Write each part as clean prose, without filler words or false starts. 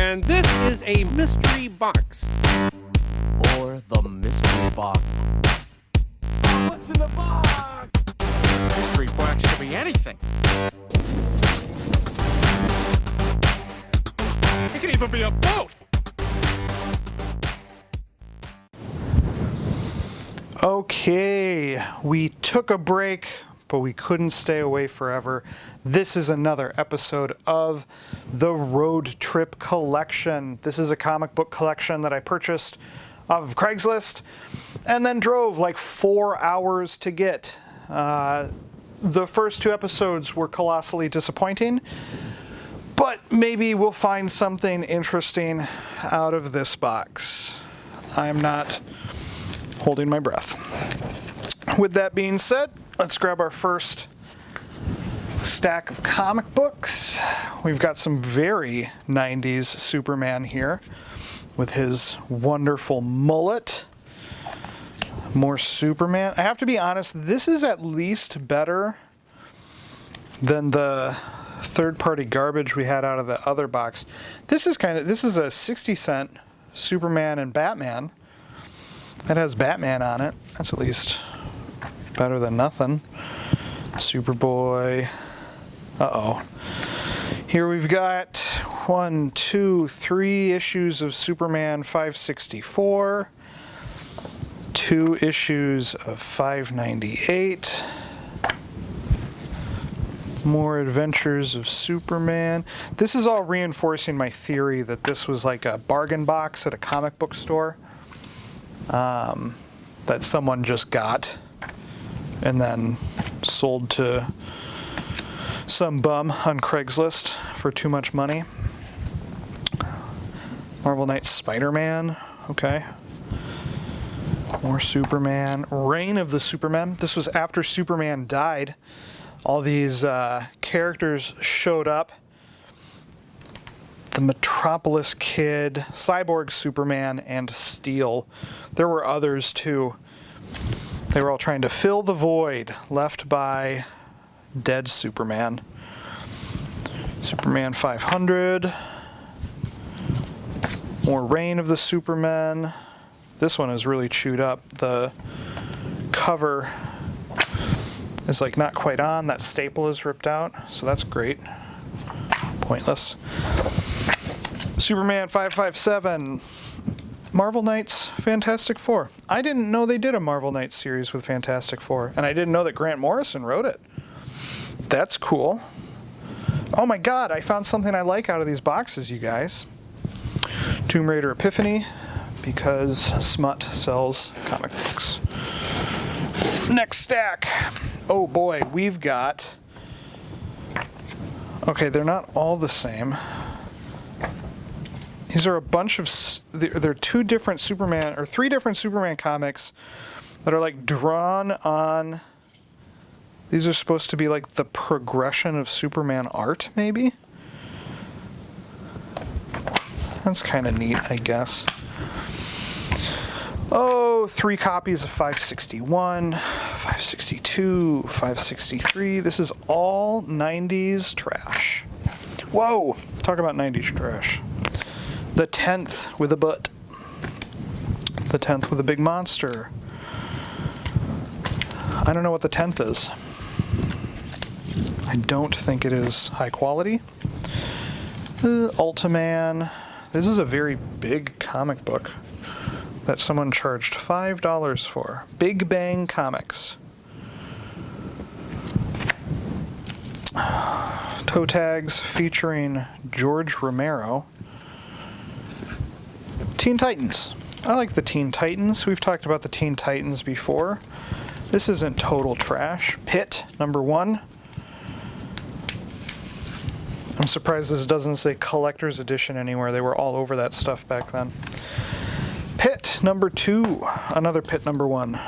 And this is a mystery box. Or the mystery box. What's in the box? Mystery box could be anything. It could even be a boat. Okay, we took a break, but we couldn't stay away forever. This is another episode of the Road Trip Collection. This is a comic book collection that I purchased off of Craigslist and then drove like 4 hours to get. The first two episodes were colossally disappointing, but maybe we'll find something interesting out of this box. I'm not holding my breath. With that being said, let's grab our first stack of comic books. We've got some very 90s Superman here with his wonderful mullet. More Superman. I have to be honest, this is at least better than the third-party garbage we had out of the other box. This is a 60-cent Superman and Batman. It has Batman on it. That's at least better than nothing. Superboy. Uh-oh. Here we've got 1, 2, 3 issues of Superman 564. 2 issues of 598. More Adventures of Superman. This is all reinforcing my theory that this was like a bargain box at a comic book store. That someone just got and then sold to some bum on Craigslist for too much money. Marvel Knights Spider-Man. Okay. More Superman. Reign of the Supermen. This was after Superman died. All these characters showed up. The Metropolis Kid, Cyborg Superman, and Steel. There were others too. They were all trying to fill the void left by dead Superman. Superman 500. More Reign of the Supermen. This one is really chewed up. The cover is like not quite on. That staple is ripped out, so that's great. Pointless. Superman 557, Marvel Knights Fantastic Four. I didn't know they did a Marvel Knights series with Fantastic Four, and I didn't know that Grant Morrison wrote it. That's cool. Oh my god, I found something I like out of these boxes, you guys. Tomb Raider Epiphany, because Smut sells comic books. Next stack. Oh boy, we've got... Okay, they're not all the same. These are a bunch of... They're 2 different Superman, or 3 different Superman comics that are like drawn on... These are supposed to be like the progression of Superman art, maybe? That's kind of neat, I guess. Oh, 3 copies of 561, 562, 563. This is all 90s trash. Whoa! Talk about 90s trash. The 10th with a butt. The 10th with a big monster. I don't know what the 10th is. I don't think it is high quality. Ultraman. This is a very big comic book that someone charged $5 for. Big Bang Comics. Toe tags featuring George Romero. Teen Titans. I like the Teen Titans. We've talked about the Teen Titans before. This isn't total trash. Pit, #1. I'm surprised this doesn't say collector's edition anywhere. They were all over that stuff back then. Pit, #2. Another Pit, #1.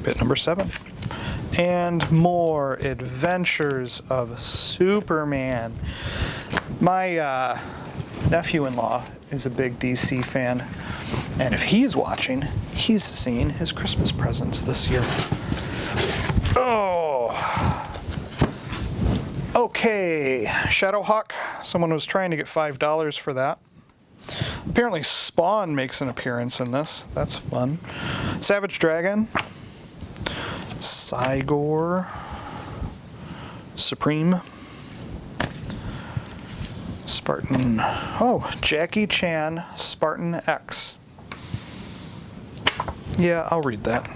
Pit, #7. And more Adventures of Superman. My nephew-in-law is a big DC fan, and if he's watching, he's seeing his Christmas presents this year. Oh! Okay, Shadowhawk. Someone was trying to get $5 for that. Apparently Spawn makes an appearance in this. That's fun. Savage Dragon. Cygor. Supreme. Spartan. Oh, Jackie Chan, Spartan X. Yeah, I'll read that.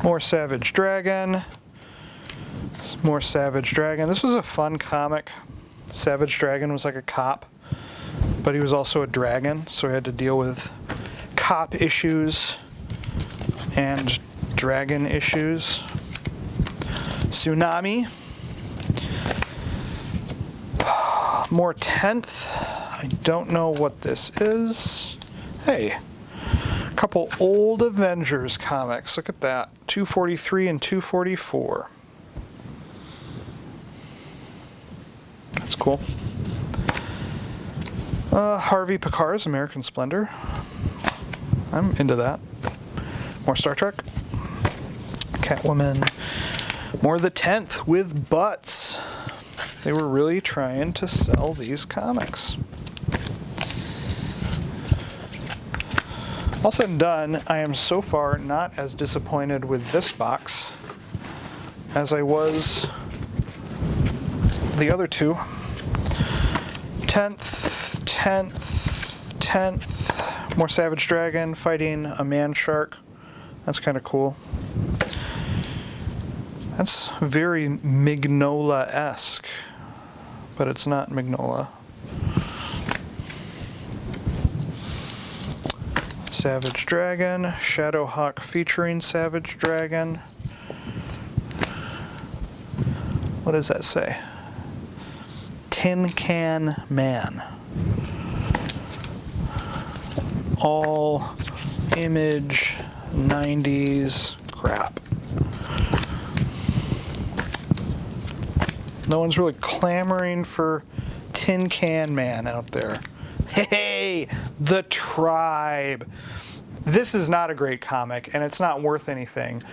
More Savage Dragon. More Savage Dragon. This was a fun comic. Savage Dragon was like a cop, but he was also a dragon, so he had to deal with cop issues and dragon issues. Tsunami. More 10th. I don't know what this is. Hey, a couple old Avengers comics. Look at that. 243 and 244. That's cool. Harvey Picar's American Splendor. I'm into that. More Star Trek. Catwoman. More The 10th with butts. They were really trying to sell these comics. All said and done, I am so far not as disappointed with this box as I was the other two. 10th, 10th, 10th. More Savage Dragon fighting a man shark. That's kind of cool. That's very Mignola-esque, but it's not Mignola. Savage Dragon, Shadowhawk featuring Savage Dragon. What does that say? Tin Can Man. All Image 90s crap. No one's really clamoring for Tin Can Man out there. Hey, The Tribe. This is not a great comic, and it's not worth anything,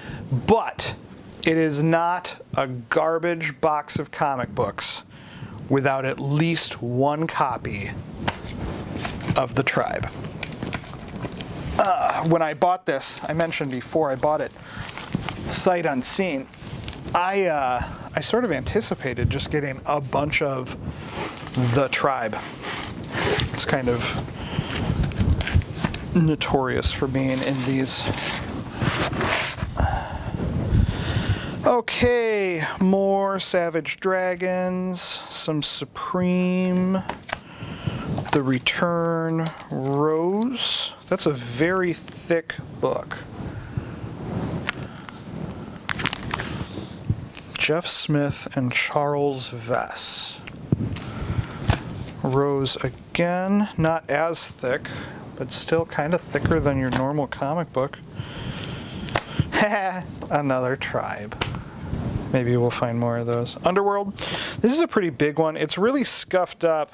but it is not a garbage box of comic books without at least one copy of The Tribe. When I bought this, I mentioned before, I bought it sight unseen. I sort of anticipated just getting a bunch of The Tribe. It's kind of notorious for being in these. Okay, more Savage Dragons, some Supreme, The Return, Rose. That's a very thick book. Jeff Smith and Charles Vess. Rose again, not as thick, but still kind of thicker than your normal comic book. Another Tribe. Maybe we'll find more of those. Underworld. This is a pretty big one. It's really scuffed up,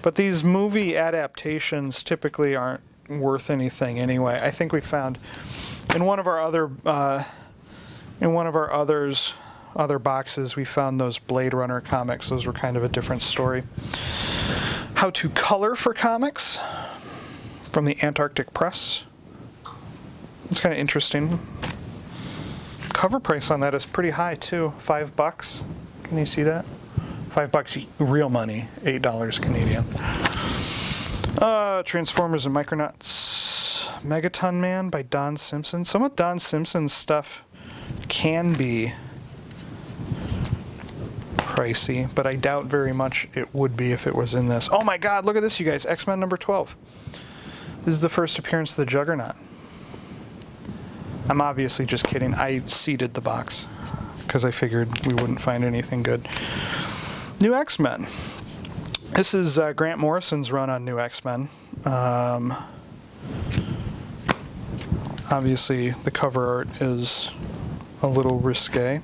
but these movie adaptations typically aren't worth anything anyway. I think we found in one of our other other boxes, we found those Blade Runner comics. Those were kind of a different story. How to Color for Comics from the Antarctic Press. It's kind of interesting. Cover price on that is pretty high too, $5. Can you see that? $5 real money, $8 Canadian. Transformers and Micronauts. Megaton Man by Don Simpson. Some of Don Simpson's stuff can be pricey, but I doubt very much it would be if it was in this. Oh my god, look at this, you guys. X-Men number 12. This is the first appearance of the Juggernaut. I'm obviously just kidding. I seeded the box because I figured we wouldn't find anything good. New X-Men. This is Grant Morrison's run on New X-Men. Obviously, the cover art is a little risque.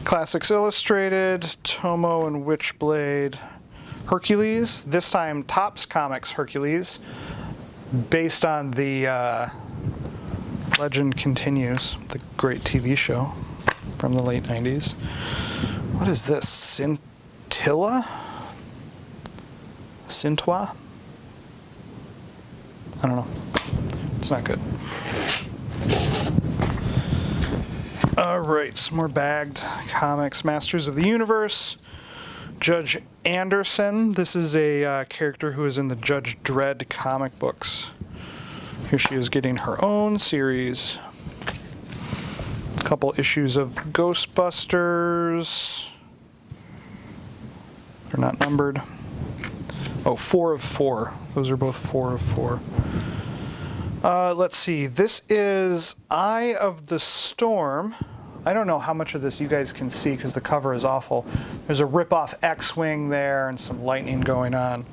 Classics Illustrated, Tomo and Witchblade, Hercules. This time, Topps Comics Hercules, based on the Legend Continues, the great TV show from the late 90s. What is this? Scintilla? Scintwa? I don't know. It's not good. All right, some more bagged comics. Masters of the Universe. Judge Anderson. This is a character who is in the Judge Dredd comic books. Here she is getting her own series. A couple issues of Ghostbusters. They're not numbered. Oh, 4 of 4. Those are both 4 of 4. Let's see. This is Eye of the Storm. I don't know how much of this you guys can see because the cover is awful. There's a rip-off X-Wing there and some lightning going on.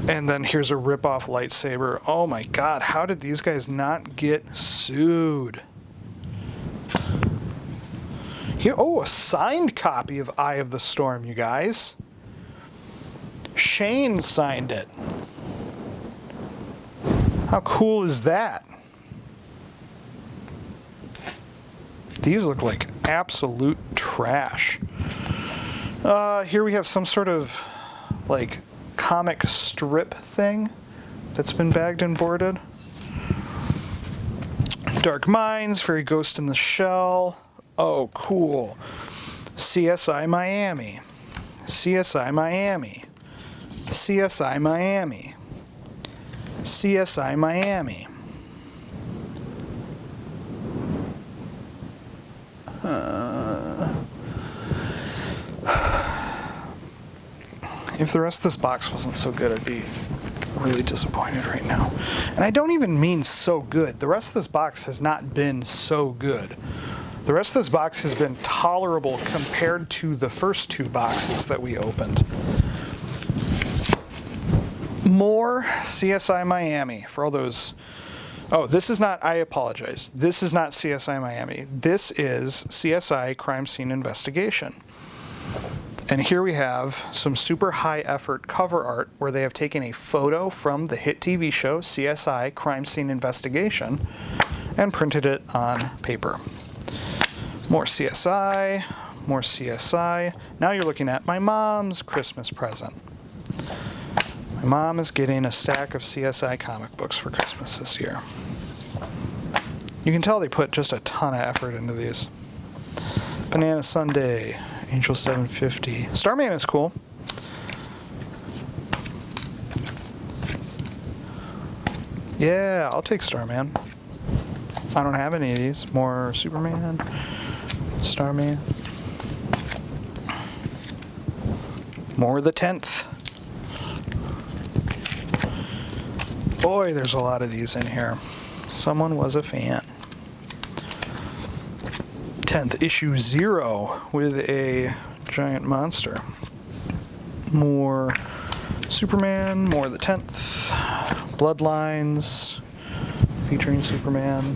And then here's a rip-off lightsaber. Oh my god, how did these guys not get sued? Here, oh, a signed copy of Eye of the Storm, you guys. Shane signed it. How cool is that? These look like absolute trash. Here we have some sort of like comic strip thing that's been bagged and boarded. Dark Minds, Fairy Ghost in the Shell. Oh, cool. CSI Miami. CSI Miami. CSI Miami. CSI Miami. If the rest of this box wasn't so good, I'd be really disappointed right now. And I don't even mean so good. The rest of this box has not been so good. The rest of this box has been tolerable compared to the first 2 boxes that we opened. More CSI Miami for all those. Oh, this is not, I apologize. This is not CSI Miami. This is CSI Crime Scene Investigation. And here we have some super high effort cover art where they have taken a photo from the hit TV show CSI Crime Scene Investigation and printed it on paper. More CSI, more CSI. Now you're looking at my mom's Christmas present. My mom is getting a stack of CSI comic books for Christmas this year. You can tell they put just a ton of effort into these. Banana Sunday, Angel 750. Starman is cool. Yeah, I'll take Starman. I don't have any of these. More Superman, Starman. More the 10th. Boy, there's a lot of these in here. Someone was a fan. 10th, issue 0 with a giant monster. More Superman, more the 10th. Bloodlines, featuring Superman.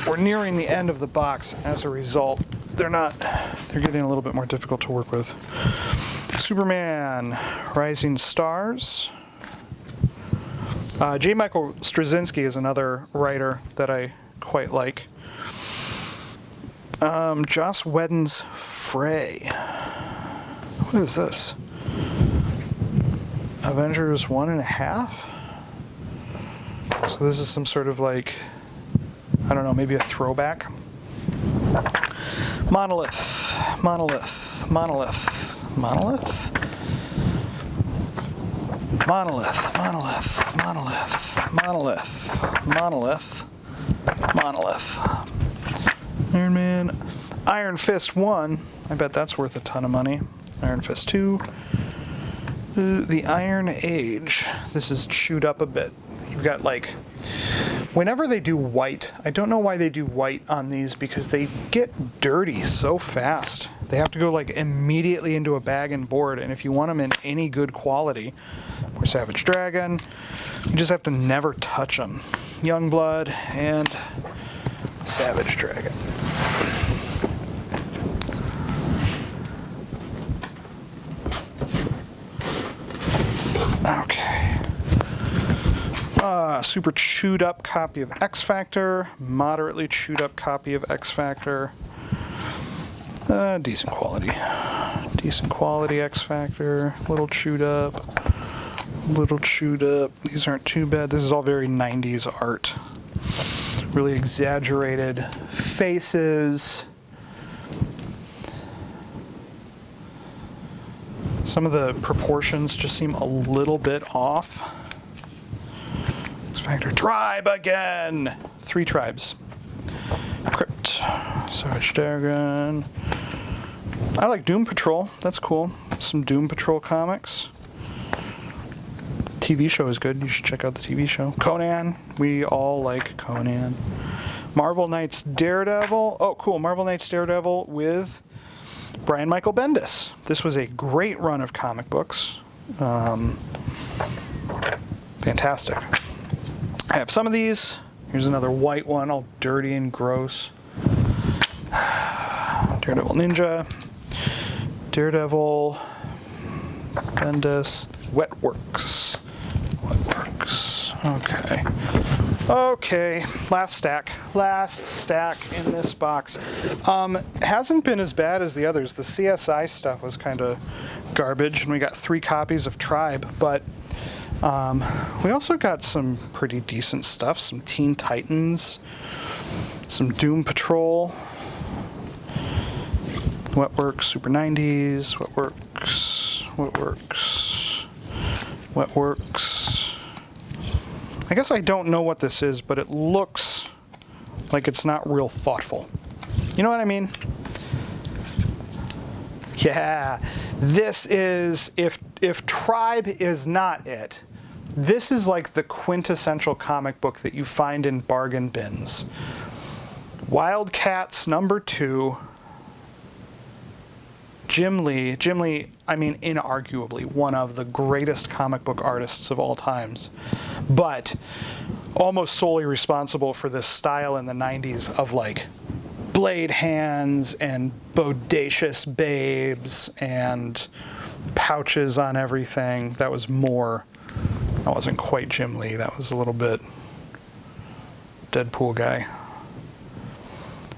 We're nearing the end of the box. As a result, they're getting a little bit more difficult to work with. Superman, Rising Stars. J. Michael Straczynski is another writer that I quite like. Joss Whedon's Fray. What is this? Avengers 1.5? So this is some sort of like, I don't know, maybe a throwback. Monolith. Monolith. Monolith. Monolith? Monolith, monolith, monolith, monolith, monolith, monolith. Iron Man. Iron Fist 1. I bet that's worth a ton of money. Iron Fist 2. The Iron Age. This is chewed up a bit. You've got like, whenever they do white, I don't know why they do white on these because they get dirty so fast. They have to go like immediately into a bag and board, and if you want them in any good quality, or Savage Dragon, you just have to never touch them. Youngblood and Savage Dragon. Okay. Super chewed up copy of X Factor, moderately chewed up copy of X Factor. Decent quality X Factor, little chewed up. These aren't too bad. This is all very 90s art. Really exaggerated faces. Some of the proportions just seem a little bit off. X Factor Tribe again! 3 tribes. Crypt. Savage Dragon. I like Doom Patrol. That's cool. Some Doom Patrol comics. TV show is good. You should check out the TV show. Conan. We all like Conan. Marvel Knights Daredevil. Oh, cool. Marvel Knights Daredevil with Brian Michael Bendis. This was a great run of comic books. Fantastic. I have some of these. Here's another white one, all dirty and gross. Daredevil Ninja. Daredevil. Bendis. Wetworks. Okay, last stack in this box. Hasn't been as bad as the others. The CSI stuff was kind of garbage, and we got 3 copies of Tribe, but we also got some pretty decent stuff, some Teen Titans, some Doom Patrol, Wetworks, Super 90s, Wetworks. I guess I don't know what this is, but it looks like it's not real thoughtful. You know what I mean? Yeah, this is, if Tribe is not it, this is like the quintessential comic book that you find in bargain bins. Wildcats #2. Jim Lee, I mean, inarguably one of the greatest comic book artists of all times, but almost solely responsible for this style in the 90s of like blade hands and bodacious babes and pouches on everything. That wasn't quite Jim Lee. That was a little bit Deadpool guy.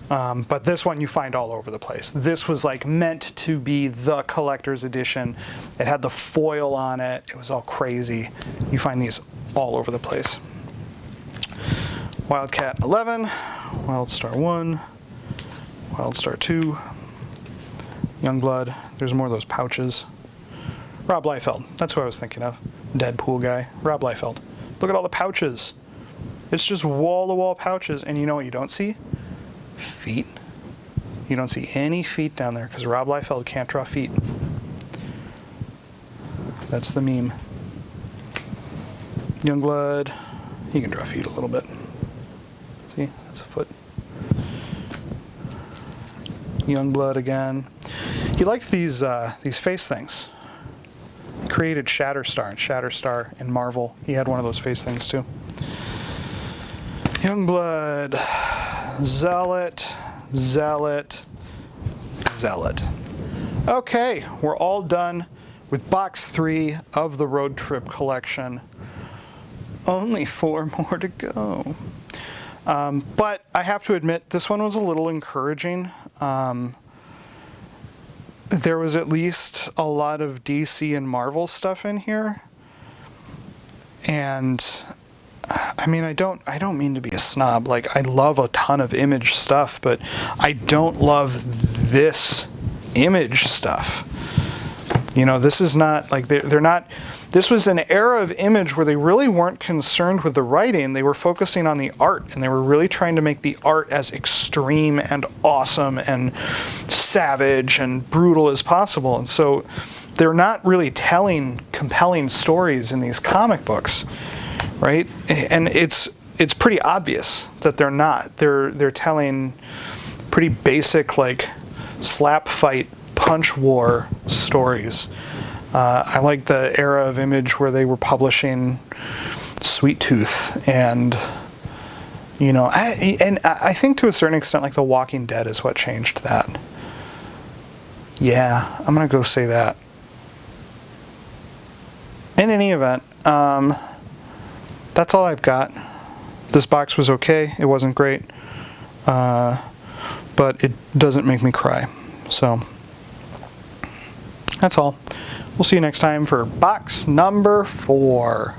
But this one you find all over the place. This was like meant to be the collector's edition. It had the foil on it. It was all crazy. You find these all over the place. Wildcat 11, Wildstar 1, Wildstar 2, Youngblood. There's more of those pouches. Rob Liefeld. That's who I was thinking of. Deadpool guy. Rob Liefeld. Look at all the pouches. It's just wall-to-wall pouches. And you know what you don't see? Feet. You don't see any feet down there because Rob Liefeld can't draw feet. That's the meme. Youngblood, he can draw feet a little bit. See, that's a foot. Youngblood again. He liked these face things. He created Shatterstar, and Shatterstar in Marvel. He had one of those face things too. Youngblood. Zealot. Okay, we're all done with box 3 of the Road Trip collection. Only 4 more to go. But I have to admit, this one was a little encouraging. There was at least a lot of DC and Marvel stuff in here. And I mean, I don't mean to be a snob. Like, I love a ton of Image stuff, but I don't love this Image stuff. You know, this is not like they're not. This was an era of Image where they really weren't concerned with the writing. They were focusing on the art, and they were really trying to make the art as extreme and awesome and savage and brutal as possible. And so they're not really telling compelling stories in these comic books. Right, and it's pretty obvious that they're not. They're telling pretty basic, like, slap fight, punch war stories. I like the era of Image where they were publishing Sweet Tooth, and you know, I think to a certain extent, like The Walking Dead is what changed that. Yeah, I'm gonna go say that. In any event. that's all I've got. This box was okay. It wasn't great. But it doesn't make me cry. So that's all. We'll see you next time for box number 4.